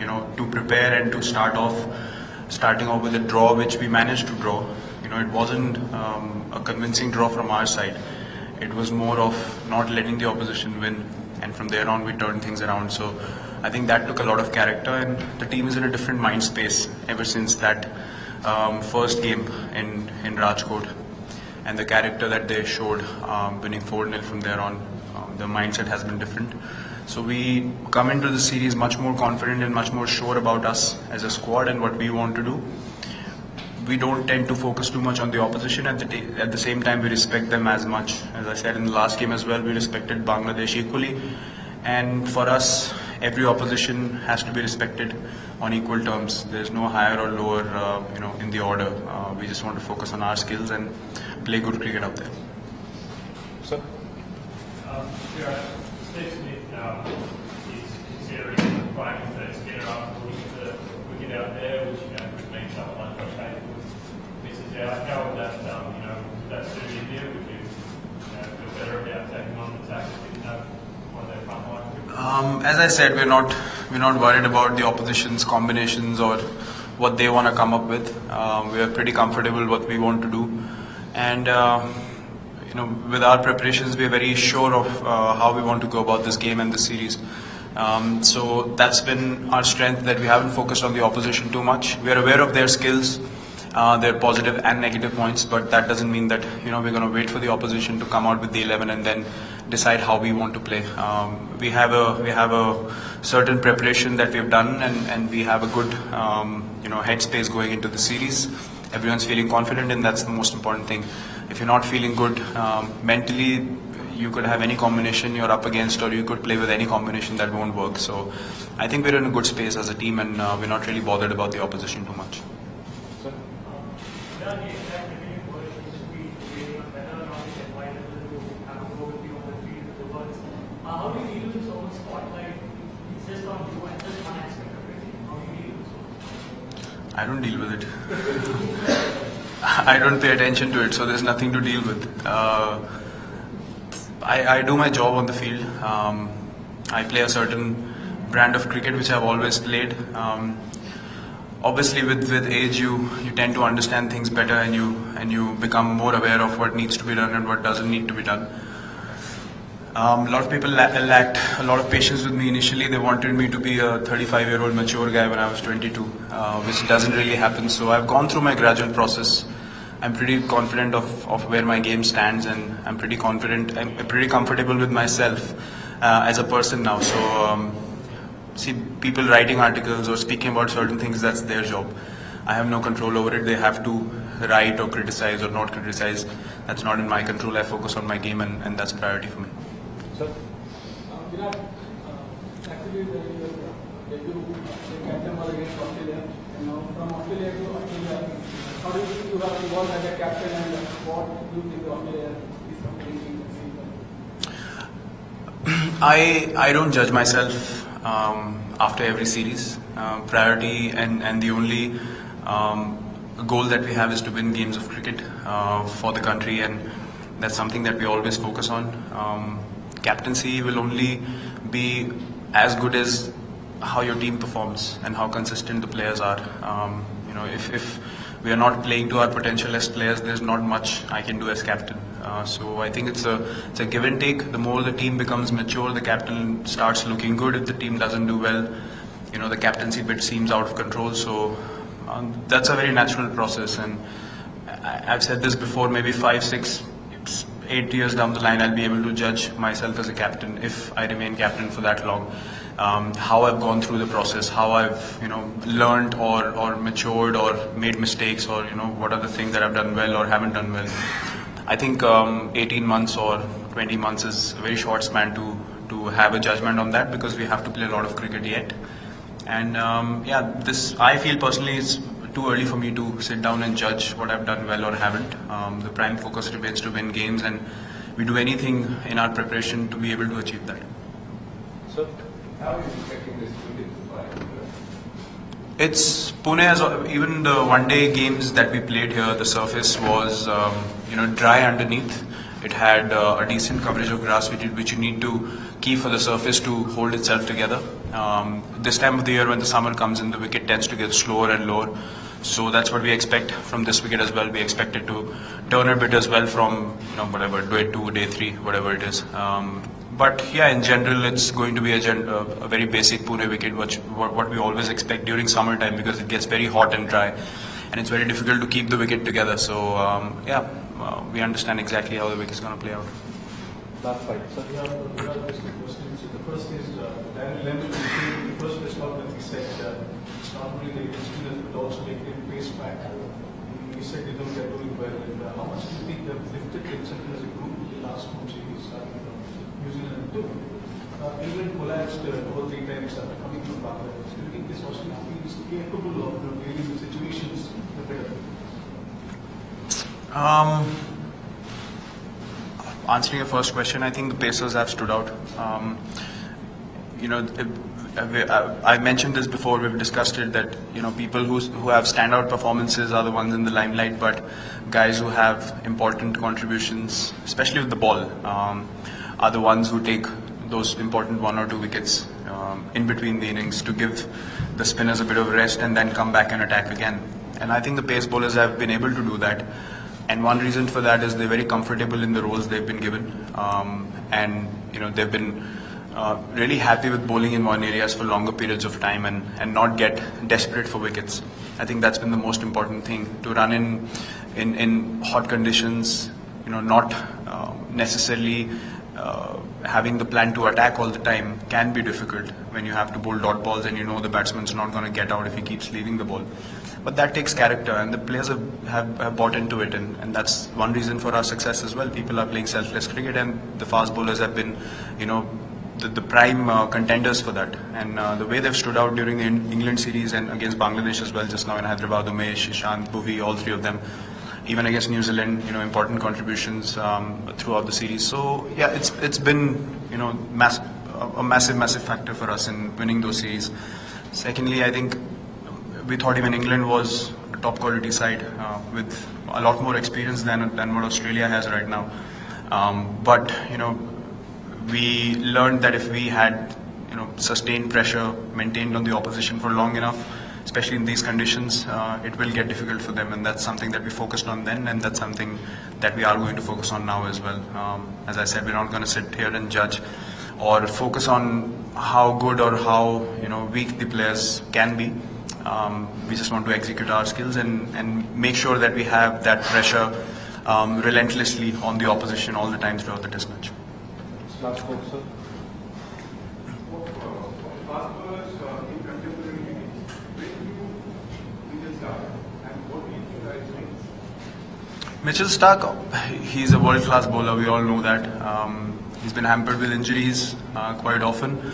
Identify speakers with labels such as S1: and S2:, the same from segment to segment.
S1: to prepare and to starting off with a draw, which we managed to draw. It wasn't a convincing draw from our side. It was more of not letting the opposition win, and from there on we turned things around. So I think that took a lot of character, and the team is in a different mind space ever since that first game in Rajkot, and the character that they showed, winning 4-0 from there on. The mindset has been different. So we come into the series much more confident and much more sure about us as a squad and what we want to do. We don't tend to focus too much on the opposition. At the same time, we respect them as much. As I said in the last game as well, we respected Bangladesh equally. And for us, every opposition has to be respected on equal terms. There's no higher or lower, in the order. We just want to focus on our skills and play good cricket out there.
S2: Sir?
S3: Virat, Steve Smith is considering playing the first hitter after looking at the wicket out there, which could mean something like Josh Hazelwood misses out. How would that, would that suit you here? Would you feel better about taking on the tackle if you have one of their front line?
S1: As I said, we're not worried about the opposition's combinations or what they want to come up with. We are pretty comfortable what we want to do, and with our preparations, we are very sure of how we want to go about this game and this series. So that's been our strength, that we haven't focused on the opposition too much. We are aware of their skills, their positive and negative points, but that doesn't mean that we're going to wait for the opposition to come out with the 11 and then decide how we want to play. We have a certain preparation that we've done, and we have a good headspace going into the series. Everyone's feeling confident, and that's the most important thing. If you're not feeling good mentally, you could have any combination you're up against, or you could play with any combination that won't work. So I think we're in a good space as a team, and we're not really bothered about the opposition too much.
S2: Sir?
S4: How do you deal with so much spotlight? It's just on you and just one aspect of it. How do you deal with so much?
S1: I don't deal with it. I don't pay attention to it, so there's nothing to deal with. I do my job on the field. I play a certain brand of cricket which I've always played. Obviously, with age, you tend to understand things better, and you become more aware of what needs to be done and what doesn't need to be done. A lot of people lacked a lot of patience with me initially. They wanted me to be a 35-year-old mature guy when I was 22, which doesn't really happen. So I've gone through my gradual process. I'm pretty confident of where my game stands, and I'm pretty comfortable with myself as a person now. So see, people writing articles or speaking about certain things, that's their job. I have no control over it. They have to write or criticize or not criticize. That's not in my control. I focus on my game, and that's priority for me.
S2: Sir?
S5: Virat, actually the debut, the captain was against Australia, and now from Australia to Australia, how do you think you have evolved as a captain, and what do you think Australia is competing in the
S1: I don't judge myself after every series. Priority and the only goal that we have is to win games of cricket for the country, and that's something that we always focus on. Captaincy will only be as good as how your team performs and how consistent the players are. If we are not playing to our potential as players, there's not much I can do as captain. So I think it's a give and take. The more the team becomes mature, the captain starts looking good. If the team doesn't do well, the captaincy bit seems out of control. So that's a very natural process, and I've said this before, maybe 5, 6, 8 years down the line, I'll be able to judge myself as a captain if I remain captain for that long. How I've gone through the process, how I've learned or matured or made mistakes, or what are the things that I've done well or haven't done well. I think 18 months or 20 months is a very short span to have a judgment on that, because we have to play a lot of cricket yet. And I feel personally it's too early for me to sit down and judge what I've done well or haven't. The prime focus remains to win games, and we do anything in our preparation to be able to achieve that.
S2: Sir?
S6: How are you expecting this cricket to play?
S1: It's Pune has even the one-day games that we played here. The surface was dry underneath, It had a decent coverage of grass, which you need to keep for the surface to hold itself together. This time of the year, when the summer comes in, the wicket tends to get slower and lower. So that's what we expect from this wicket as well. We expect it to turn a bit as well from whatever day 2, day 3, whatever it is. But yeah, in general, it's going to be a very basic Pune wicket, what we always expect during summertime, because it gets very hot and dry, and it's very difficult to keep the wicket together. So yeah, we understand exactly how the wicket is going to play out.
S2: Last fight, sir.
S5: We have just two questions. The first is Darren Lemon. The first press conference, he said it's not only the experience but also the pace back. He said they don't get doing well. And how much do you think they've lifted themselves as a group in the last two series, New Zealand and 2? England collapsed 2 or 3 times after coming from Bangladesh. Do you think this Australian team is capable of dealing with situations better?
S1: Answering your first question, I think the Pacers have stood out. I mentioned this before, we've discussed it, that people who have standout performances are the ones in the limelight, but guys who have important contributions, especially with the ball, are the ones who take those important 1 or 2 wickets in between the innings to give the spinners a bit of rest and then come back and attack again. And I think the pace bowlers have been able to do that. And one reason for that is they're very comfortable in the roles they've been given, and they've been really happy with bowling in one areas for longer periods of time and not get desperate for wickets. I think that's been the most important thing, to run in hot conditions, not necessarily having the plan to attack all the time can be difficult when you have to bowl dot balls and the batsman's not going to get out if he keeps leaving the ball. But that takes character, and the players have bought into it, and that's one reason for our success as well. People are playing selfless cricket, and the fast bowlers have been, the prime contenders for that. And the way they've stood out during the England series and against Bangladesh as well, just now in Hyderabad, Umesh, Ishant, Bhuvi, all 3 of them, even against New Zealand, important contributions throughout the series. So yeah, it's been a massive factor for us in winning those series. Secondly, I think we thought even England was a top quality side with a lot more experience than what Australia has right now. But we learned that if we had sustained pressure maintained on the opposition for long enough, especially in these conditions, it will get difficult for them, and that's something that we focused on then, and that's something that we are going to focus on now as well. As I said, we're not going to sit here and judge or focus on how good or how weak the players can be. We just want to execute our skills and make sure that we have that pressure relentlessly on the opposition all the time throughout the test match.
S2: Last quote, sir.
S6: Fast bowlers in contemporary cricket, where do you Mitchell Stark, and what do you think are his strengths?
S1: Mitchell Stark, he's a world-class bowler, we all know that. He's been hampered with injuries quite often.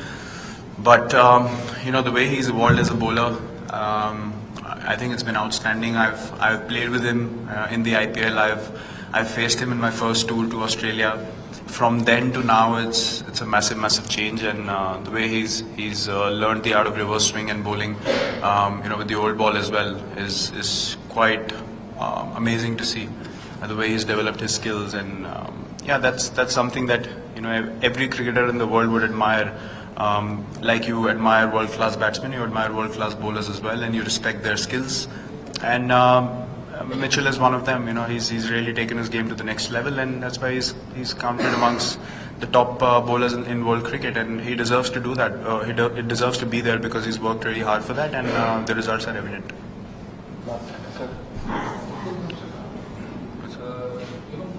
S1: But, the way he's evolved as a bowler, I think it's been outstanding. I've played with him in the IPL. I've faced him in my first tour to Australia. From then to now, it's a massive change, and the way he's learned the art of reverse swing and bowling, with the old ball as well, is quite amazing to see. The way he's developed his skills, and that's something that every cricketer in the world would admire. Like you admire world-class batsmen, you admire world-class bowlers as well, and you respect their skills. And Mitchell is one of them. He's really taken his game to the next level, and that's why he's counted amongst the top bowlers in world cricket, and he deserves to do that. He deserves to be there because he's worked really hard for that, and the results are evident.
S2: Sir.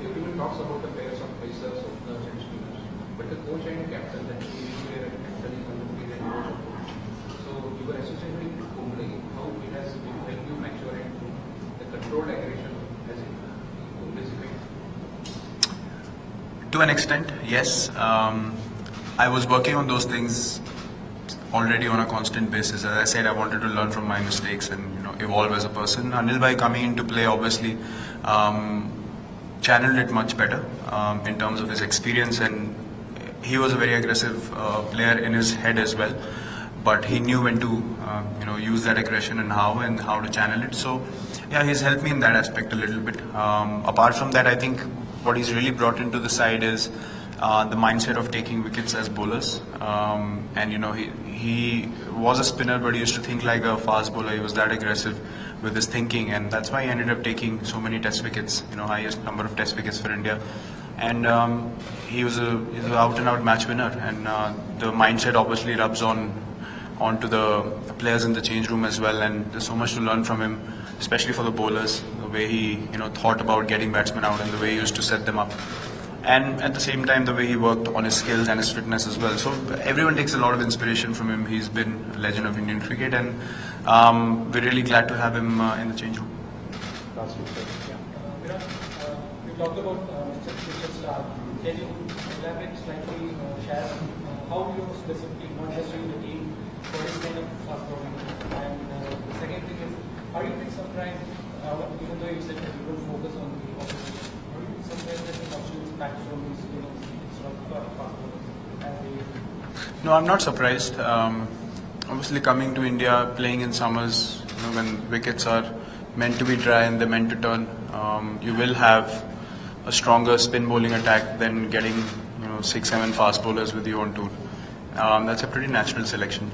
S6: Everyone talks about the players of Pacers, openers and spinners, but the coach and captain, that is player and captain is going to be the coach of coach. So your association with Kohli, how it has helped you mature and the controlled aggression has it Kohli's effect?
S1: To an extent, yes. I was working on those things already on a constant basis. As I said, I wanted to learn from my mistakes and evolve as a person. Anil Bhai coming into play obviously channeled it much better in terms of his experience, and he was a very aggressive player in his head as well. But he knew when to use that aggression and how to channel it. So yeah, he's helped me in that aspect a little bit. Apart from that, I think what he's really brought into the side is the mindset of taking wickets as bowlers. And he was a spinner, but he used to think like a fast bowler. He was that aggressive with his thinking, and that's why he ended up taking so many test wickets. Highest number of test wickets for India. And he's an out-and-out match winner, and the mindset obviously rubs onto the players in the change room as well. And there's so much to learn from him, especially for the bowlers. The way he thought about getting batsmen out, and the way he used to set them up, and at the same time the way he worked on his skills and his fitness as well. So everyone takes a lot of inspiration from him. He's been a legend of Indian cricket, and we're really glad to have him in the change room.
S2: Last week, sir.
S5: Virat, we talked about Mr. Cricket Star. Can you elaborate slightly, share how you specifically, not just in the team, for this kind of fast bowling? And the second thing is, are you being surprised, even though you said that you don't focus on the opposition, are you being surprised that the Australians back so these instead of fast bowlers as they used to?
S1: No, I'm not surprised. Obviously, coming to India, playing in summers, when wickets are meant to be dry and they're meant to turn, you will have a stronger spin bowling attack than getting 6-7 fast bowlers with you on tour. That's a pretty natural selection.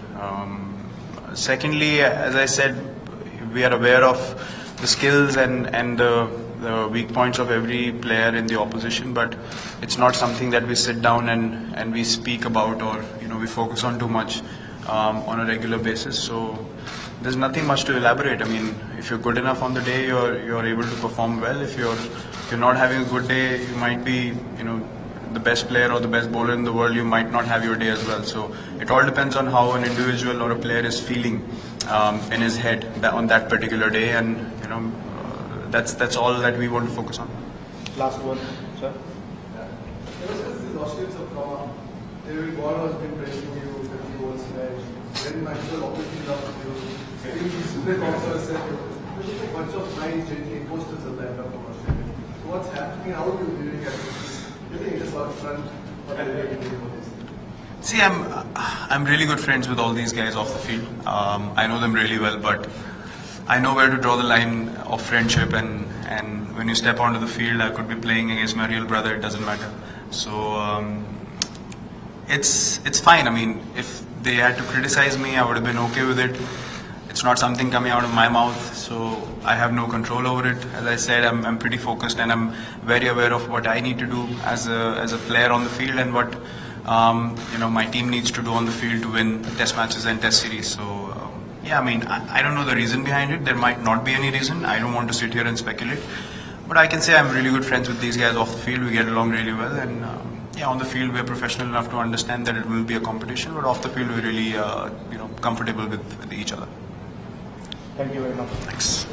S1: Secondly, as I said, we are aware of the skills and the weak points of every player in the opposition, but it's not something that we sit down and we speak about, or we focus on too much on a regular basis. So there's nothing much to elaborate. I mean, if you're good enough on the day, you're able to perform well. If you're not having a good day, you might be the best player or the best bowler in the world, you might not have your day as well. So it all depends on how an individual or a player is feeling in his head on that particular day, and that's all that we want to focus on.
S2: Last one, sir.
S7: Ever since these Australians have come up, every ball has been praising you, 50 overs smash, very natural opportunity of you. Supreme also has said there's a bunch of nice, gently posters at the end of Australia. So what's happening? How are you living at this? Do you think it is out front? What are you doing for this?
S1: See, I'm really good friends with all these guys off the field. I know them really well, but I know where to draw the line of friendship, and when you step onto the field, I could be playing against my real brother, it doesn't matter. So it's fine. I mean, if they had to criticize me, I would have been okay with it. It's not something coming out of my mouth, so I have no control over it. As I said, I'm pretty focused, and I'm very aware of what I need to do as a player on the field, and what my team needs to do on the field to win test matches and test series. So yeah, I mean, I don't know the reason behind it. There might not be any reason. I don't want to sit here and speculate, but I can say I'm really good friends with these guys off the field. We get along really well, and yeah, on the field we're professional enough to understand that it will be a competition, but off the field we're really comfortable with each other.
S2: Thank you very much.
S1: Thanks.